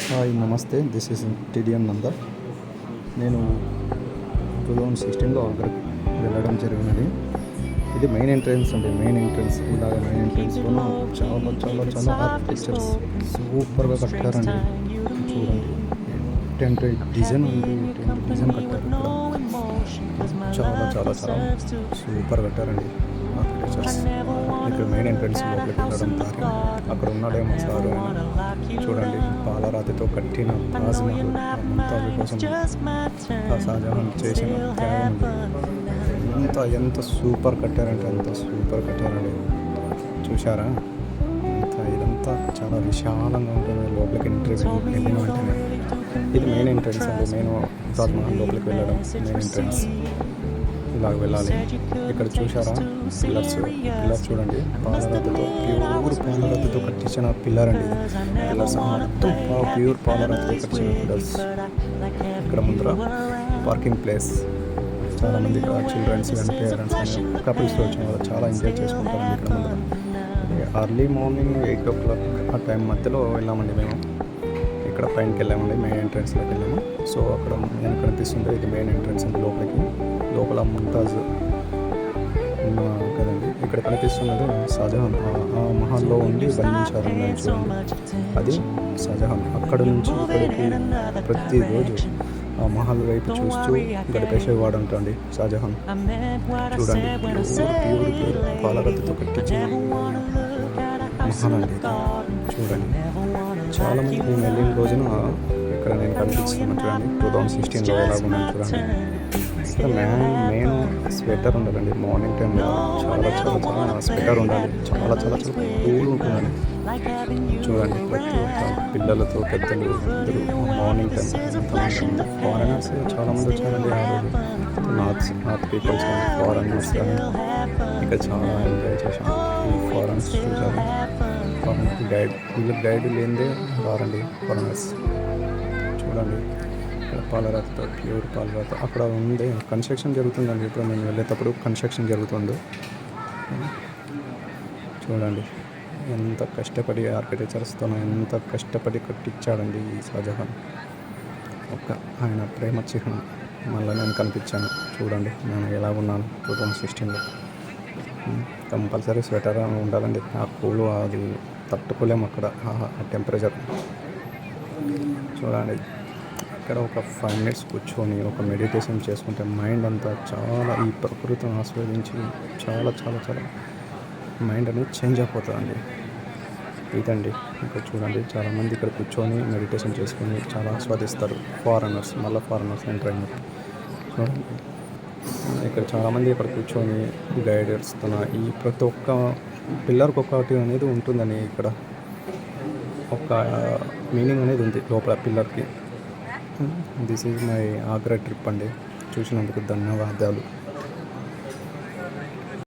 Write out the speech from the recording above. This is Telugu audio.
హాయ్ నమస్తే, దిస్ ఈజ్ టిడిఎం నంద. నేను 2016లో అక్కడికి వెళ్ళడం జరిగినది. ఇది మెయిన్ ఎంట్రన్స్ అండి. మెయిన్ ఎంట్రన్స్ ఎంట్రన్స్లోనూ చాలా చాలా చాలా ఆర్కిటెక్చర్స్ సూపర్గా కట్టారండి. చూడండి, టెంట్ డిజైన్ ఉంది, టెంట్ డిజైన్ కట్టారు ఇక్కడ. చాలా చాలా చాలా సూపర్ కట్టారండి ఆర్కిటెక్చర్స్. ఇక్కడ మెయిన్ ఎంట్రన్స్ లోపలికి వెళ్ళడం దారి అక్కడ ఉన్నాడేమో సార్ ఆయన. చూడండి, పాలరాతితో కట్టిన తాజ్మహల్ ముంతాజ్ కోసం ఆ షాజహాన్ చేసిన త్యాగం ఎంత సూపర్ కట్టారంటే అంత సూపర్ కట్టారండి. చూసారా, ఇదంతా చాలా విశాలంగా ఉంటుంది. లోపలికి వెళ్ళిన వెంటనే ఇది మెయిన్ ఎంట్రన్స్ అండి. నేను తాజ్మహల్ లోపలికి వెళ్ళడం మెయిన్ ఎంట్రన్స్. ఇలాగ వెళ్ళాలి. ఇక్కడ చూసారా, పిల్లర్స్ చూడండి, పాలరాతితో ప్యూర్ పాలరాతితో కట్టించిన పిల్లర్ అండి. పిల్లర్స్ మొత్తం ప్యూర్ పాలరాతితో కట్టించిన పిల్లర్స్. ఇక్కడ ముందర పార్కింగ్ ప్లేస్. చాలామంది ఇక్కడ చిల్డ్రన్స్ అండ్ పేరెంట్స్ అని కపుల్స్తో వచ్చిన వాళ్ళు చాలా ఎంజాయ్ చేసుకుంటారండి ఇక్కడ ముందర. అర్లీ మార్నింగ్ 8 o'clock ఆ టైం మధ్యలో వెళ్ళామండి మేము. ఇక్కడ పైనకి వెళ్ళామండి, మెయిన్ ఎంట్రన్స్లోకి వెళ్ళాము. సో అక్కడ నేను కనిపిస్తుంటే ఇది మెయిన్ ఎంట్రన్స్ అండి. లోపల ముంతాజ్ కదండి. ఇక్కడ కనిపిస్తున్నది షాజహాన్. ఆ మహల్లో ఉండి బంధించారని చూడండి, అది షాజహాన్. అక్కడ నుంచి ఇక్కడికి ప్రతిరోజు ఆ మహల్ వైపు చూస్తూ గడిపేసేవాడు అంటండి షాజహాన్. చూడండి, ప్యూర్ పాలరాతితో కట్టించిన మహల్ అండి. చూడండి, చాలామంది మేము వెళ్ళిన రోజున ఇక్కడ నేను కనిపిస్తున్నాను చూడండి. 2016లో ఎలాగున్నాను చూడండి. ఇక్కడ మెయిన్ స్వెటర్ ఉండాలండి. మార్నింగ్ టైంలో చాలా చాలా చాలా స్వెటర్ ఉండాలి. చాలా చాలా చాలా కూల్ ఉంటుందండి. చూడండి, ప్రతి ఒక్క పిల్లలతో పెద్దలు అందరూ మార్నింగ్ టైం ఫారెనర్స్ చాలామంది వచ్చారండి. నార్త్ పీపుల్స్ కానీ ఫారెనర్స్ కానీ ఇక్కడ చాలా ఎంజాయ్ చేశాం. ఈ ఫారెనర్స్ చూసారు, గైడ్ లేనిదే రారండి ఫారెనర్స్. చూడండి, ఇక్కడ పాలరాతితో ప్యూర్ పాలరాతి. అక్కడ ఉంది కన్స్ట్రక్షన్ జరుగుతుందండి. ఇప్పుడు మేము వెళ్ళేటప్పుడు కన్స్ట్రక్షన్ జరుగుతుంది. చూడండి, ఎంత కష్టపడి ఆర్కిటెక్చర్స్తో ఎంత కష్టపడి కట్టించాడండి ఈ షాజహాన్. ఆయన ప్రేమ చిహ్నం. మళ్ళీ నేను కనిపించాను. చూడండి, నేను ఎలా ఉన్నాను 2016లో. కంపల్సరీ స్వెటర్ ఉండాలండి. ఆ కూలు అది తట్టుకోలేము అక్కడ ఆ టెంపరేచర్. చూడండి, ఇక్కడ ఒక 5 minutes కూర్చొని ఒక మెడిటేషన్ చేసుకుంటే మైండ్ అంతా చాలా ఈ ప్రకృతిని ఆస్వాదించి చాలా చాలా చాలా మైండ్ అనేది చేంజ్ అయిపోతుందండి. ఇదండి, ఇక్కడ చూడండి, చాలామంది ఇక్కడ కూర్చొని మెడిటేషన్ చేసుకొని చాలా ఆస్వాదిస్తారు. ఫారెనర్స్ ఎంటర్ అయినారు. చూడండి, ఇక్కడ చాలామంది ఇక్కడ కూర్చొని గైడెడ్స్తో ఈ ప్రతి ఒక్క పిల్లర్కి ఒకటి అనేది ఉంటుందని ఇక్కడ ఒక మీనింగ్ అనేది ఉంది లోపల పిల్లర్కి. This is my Agra trip అండి. చూసినందుకు ధన్యవాదాలు.